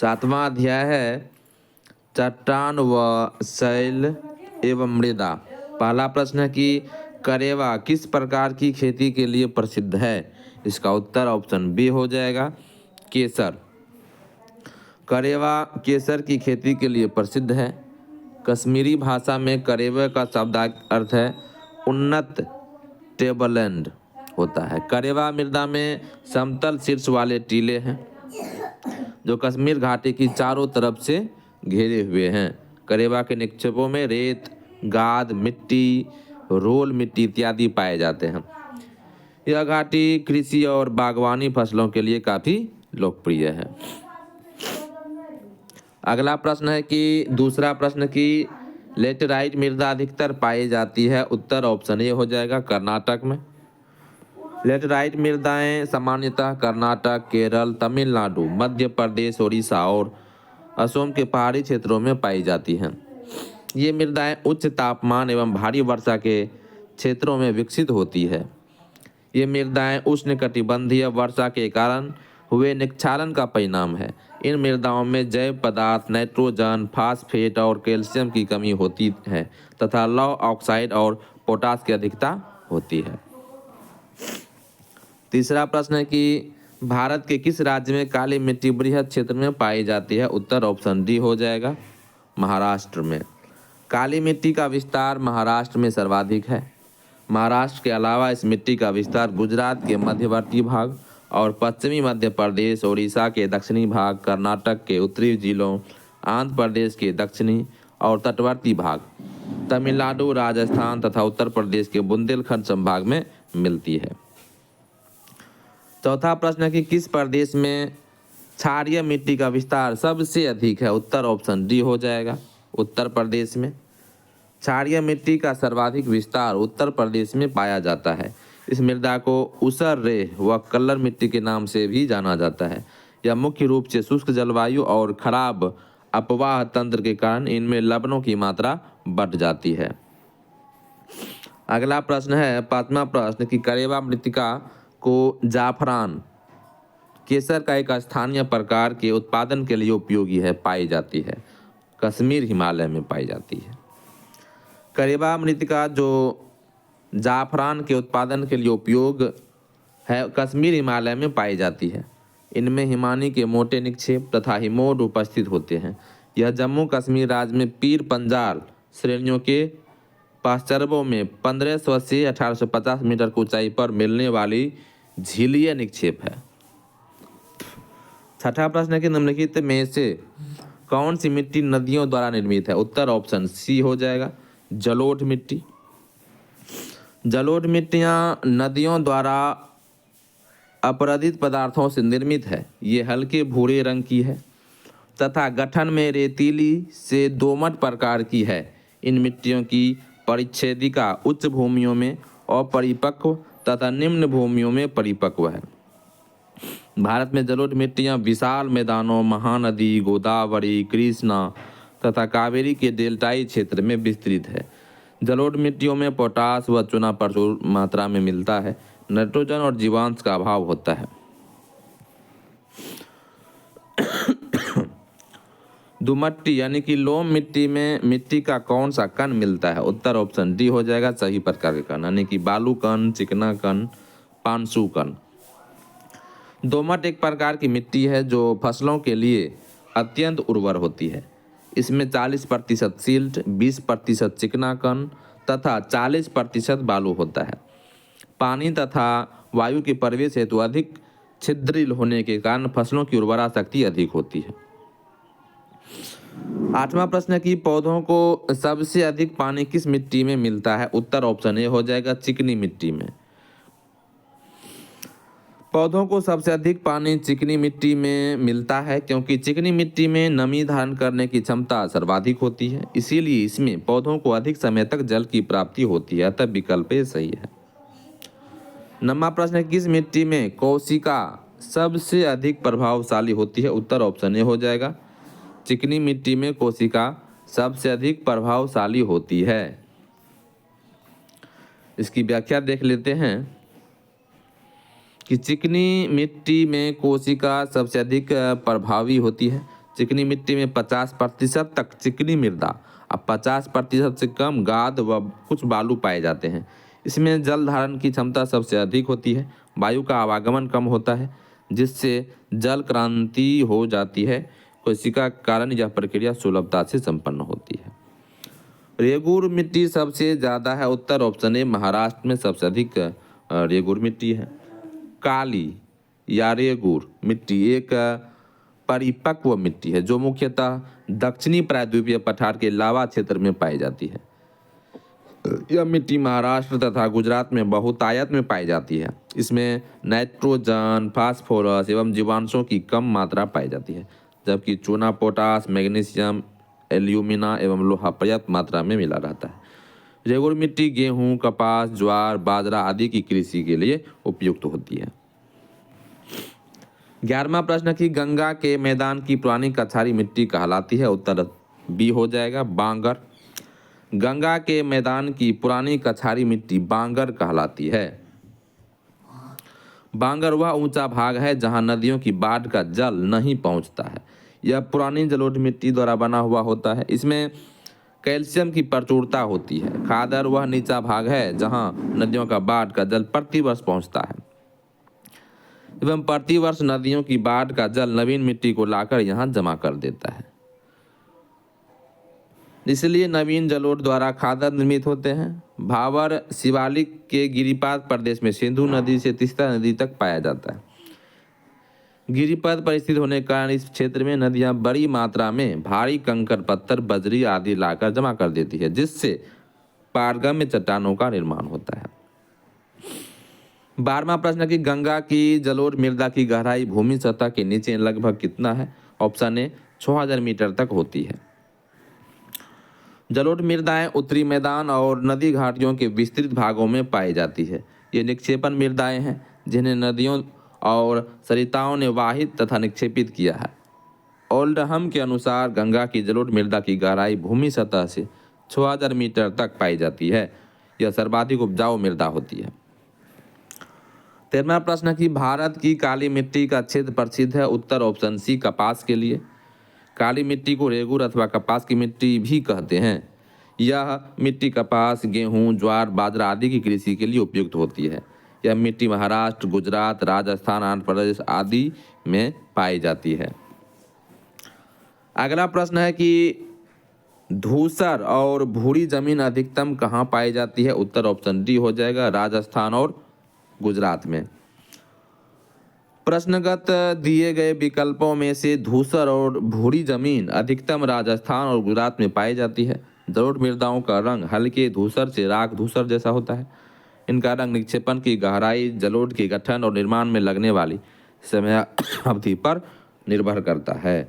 सातवां अध्याय है चट्टान व शैल एवं मृदा। पहला प्रश्न है कि करेवा किस प्रकार की खेती के लिए प्रसिद्ध है? इसका उत्तर ऑप्शन बी हो जाएगा, केसर। करेवा केसर की खेती के लिए प्रसिद्ध है। कश्मीरी भाषा में करेवा का शाब्दिक अर्थ है उन्नत टेबललैंड होता है। करेवा मृदा में समतल शीर्ष वाले टीले हैं जो कश्मीर घाटी की चारों तरफ से घेरे हुए हैं। करेवा के निक्षेपों में रेत, गाद मिट्टी, रोल मिट्टी इत्यादि पाए जाते हैं। यह घाटी कृषि और बागवानी फसलों के लिए काफी लोकप्रिय है। अगला प्रश्न है कि दूसरा प्रश्न की लेटेराइट मृदा अधिकतर पाई जाती है। उत्तर ऑप्शन ए हो जाएगा, कर्नाटक में। लेटेराइट मृदाएं सामान्यतः कर्नाटक, केरल, तमिलनाडु, मध्य प्रदेश, उड़ीसा और असम के पहाड़ी क्षेत्रों में पाई जाती हैं। ये मृदाएं उच्च तापमान एवं भारी वर्षा के क्षेत्रों में विकसित होती है। ये मृदाएं उष्णकटिबंधीय वर्षा के कारण हुए निक्षालन का परिणाम है। इन मृदाओं में जैव पदार्थ, नाइट्रोजन, फास्फेट और कैल्शियम की कमी होती है तथा लौह ऑक्साइड और पोटास की अधिकता होती है। तीसरा प्रश्न है कि भारत के किस राज्य में काली मिट्टी बृहद क्षेत्र में पाई जाती है? उत्तर ऑप्शन डी हो जाएगा, महाराष्ट्र में। काली मिट्टी का विस्तार महाराष्ट्र में सर्वाधिक है। महाराष्ट्र के अलावा इस मिट्टी का विस्तार गुजरात के मध्यवर्ती भाग और पश्चिमी मध्य प्रदेश, उड़ीसा के दक्षिणी भाग, कर्नाटक के उत्तरी जिलों, आंध्र प्रदेश के दक्षिणी और तटवर्ती भाग, तमिलनाडु, राजस्थान तथा उत्तर प्रदेश के बुंदेलखंड संभाग में मिलती है। चौथा प्रश्न है कि किस प्रदेश में क्षारीय मिट्टी का विस्तार सबसे अधिक है? उत्तर ऑप्शन डी हो जाएगा, उत्तर प्रदेश में। क्षारीय मिट्टी का सर्वाधिक विस्तार उत्तर प्रदेश में पाया जाता है। इस मृदा को ऊसर रेह व कल्लर मिट्टी के नाम से भी जाना जाता है। यह मुख्य रूप से शुष्क जलवायु और खराब अपवाह तंत्र के कारण इनमें लवणों की मात्रा बढ़ जाती है। अगला प्रश्न है पांचवा प्रश्न कि करेवा मृत्तिका को जाफरान केसर का एक स्थानीय प्रकार के उत्पादन के लिए उपयोगी है, पाई जाती है। कश्मीर हिमालय में पाई जाती है। करेवा मृत्तिका जो जाफरान के उत्पादन के लिए उपयोग है, कश्मीर हिमालय में पाई जाती है। इनमें हिमानी के मोटे निक्षेप तथा हिमोड उपस्थित होते हैं। यह जम्मू कश्मीर राज्य में पीर पंजाल श्रेणियों के पाश्चर्यों में 1500 से 1850 मीटर की ऊंचाई पर मिलने वाली झीलीय निक्षेप है। छठा प्रश्न है कि निम्नलिखित में से कौन सी मिट्टी नदियों द्वारा निर्मित है? उत्तर ऑप्शन सी हो जाएगा, जलोढ़ मिट्टी। जलोढ़ मिट्टियाँ नदियों द्वारा अपरदित पदार्थों से निर्मित है। ये हल्के भूरे रंग की है तथा गठन में रेतीली से दोमट प्रकार की है। इन मिट्टियों की परिच्छेदिका उच्च भूमियों में अपरिपक्व तथा निम्न भूमियों में परिपक्व है। भारत में जलोढ़ मिट्टियाँ विशाल मैदानों, महानदी, गोदावरी, कृष्णा तथा कावेरी के डेल्टाई क्षेत्र में विस्तृत है। जलोढ़ मिट्टियों में पोटास व चूना प्रचुर मात्रा में मिलता है। नाइट्रोजन और जीवांश का अभाव होता है। दुमट्टी यानी कि लोम मिट्टी में मिट्टी का कौन सा कण मिलता है? उत्तर ऑप्शन डी हो जाएगा, सही प्रकार के कण यानी कि बालू कण, चिकना कण, पानसू कण। दोमट एक प्रकार की मिट्टी है जो फसलों के लिए अत्यंत उर्वर होती है। इसमें 40% सिल्ट, 20% चिकना कण तथा 40% बालू होता है। पानी तथा वायु के प्रवेश हेतु अधिक छिद्रिल होने के कारण फसलों की उर्वरा शक्ति अधिक होती है। आठवां प्रश्न है कि पौधों को सबसे अधिक पानी किस मिट्टी में मिलता है? उत्तर ऑप्शन ए हो जाएगा, चिकनी मिट्टी में। पौधों को सबसे अधिक पानी चिकनी मिट्टी में मिलता है क्योंकि चिकनी मिट्टी में नमी धारण करने की क्षमता सर्वाधिक होती है। इसीलिए इसमें पौधों को अधिक समय तक जल की प्राप्ति होती है। अतः विकल्प ए सही है। नौवां प्रश्न है किस मिट्टी में कोशिका सबसे अधिक प्रभावशाली होती है? उत्तर ऑप्शन ए हो जाएगा, चिकनी मिट्टी में कोशिका सबसे अधिक प्रभावशाली होती है। इसकी व्याख्या देख लेते हैं कि चिकनी मिट्टी में कोशिका सबसे अधिक प्रभावी होती है। चिकनी मिट्टी में 50% तक चिकनी मृदा और 50% से कम गाद व कुछ बालू पाए जाते हैं। इसमें जल धारण की क्षमता सबसे अधिक होती है, वायु का आवागमन कम होता है, जिससे जल क्रांति हो जाती है। इसी का कारण यह प्रक्रिया सुलभता से संपन्न होती है। रेगूर मिट्टी सबसे ज़्यादा है उत्तर ऑप्शन ए, महाराष्ट्र में सबसे अधिक रेगूर मिट्टी है। काली या रेगूर मिट्टी एक परिपक्व मिट्टी है जो मुख्यतः दक्षिणी प्रायद्वीपीय पठार के लावा क्षेत्र में पाई जाती है। यह मिट्टी महाराष्ट्र तथा गुजरात में बहुतायत में पाई जाती है। इसमें नाइट्रोजन, फास्फोरस एवं जीवांशों की कम मात्रा पाई जाती है, जबकि चूना, पोटास, मैग्नीशियम, एल्यूमिना एवं लोहा पर्याप्त मात्रा में मिला रहता है। रेगूर मिट्टी गेहूं, कपास, ज्वार, बाजरा आदि की कृषि के लिए उपयुक्त होती है। 11वां प्रश्न कि गंगा के मैदान की पुरानी कछारी मिट्टी कहलाती है। उत्तर बी हो जाएगा, बांगर। गंगा के मैदान की पुरानी कछारी मिट्टी बांगर कहलाती है। बांगर वह ऊंचा भाग है जहां नदियों की बाढ़ का जल नहीं पहुंचता है। यह पुरानी जलोढ़ मिट्टी द्वारा बना हुआ होता है। इसमें कैल्शियम की प्रचुरता होती है। खादर वह नीचा भाग है जहां नदियों का बाढ़ का जल प्रतिवर्ष पहुंचता है एवं प्रतिवर्ष नदियों की बाढ़ का जल नवीन मिट्टी को लाकर यहां जमा कर देता है। इसलिए नवीन जलोढ़ द्वारा खादर निर्मित होते हैं। भावर शिवालिक के गिरिपाद प्रदेश में सिंधु नदी से तीस्ता नदी तक पाया जाता है। गिरिपथ पर स्थित होने के कारण इस क्षेत्र में नदियां बड़ी मात्रा में भारी कंकड़, पत्थर, बजरी आदि लाकर जमा कर देती है, जिससे पारगम्य चट्टानों का निर्माण होता है। 12वां प्रश्न कि गंगा की जलोढ़ मृदा की गहराई भूमि सतह के नीचे लगभग कितना है। ऑप्शन ए 6000 मीटर तक होती है। जलोढ़ मृदाएं उत्तरी मैदान और नदी घाटियों के विस्तृत भागों में पाई जाती है। ये निक्षेपण मृदाएं हैं जिन्हें नदियों और सरिताओं ने वाहित तथा निक्षेपित किया है। ओल्डहम के अनुसार गंगा की जलोढ़ मृदा की गहराई भूमि सतह से 6000 मीटर तक पाई जाती है। यह सर्वाधिक उपजाऊ मृदा होती है। 13वां प्रश्न कि भारत की काली मिट्टी का क्षेत्र प्रसिद्ध है। उत्तर ऑप्शन सी, कपास के लिए। काली मिट्टी को रेगूर अथवा कपास की मिट्टी भी कहते हैं। यह मिट्टी कपास, गेहूं, ज्वार, बाजरा आदि की कृषि के लिए उपयुक्त होती है। यह मिट्टी महाराष्ट्र, गुजरात, राजस्थान, आंध्र प्रदेश आदि में पाई जाती है। अगला प्रश्न है कि धूसर और भूरी जमीन अधिकतम कहाँ पाई जाती है। उत्तर ऑप्शन डी हो जाएगा, राजस्थान और गुजरात में। प्रश्नगत दिए गए विकल्पों में से धूसर और भूरी जमीन अधिकतम राजस्थान और गुजरात में पाई जाती है। जलोढ़ मृदाओं का रंग हल्के धूसर से राख धूसर जैसा होता है। इनका रंग निक्षेपण की गहराई, जलोढ़ के गठन और निर्माण में लगने वाली समय अवधि पर निर्भर करता है।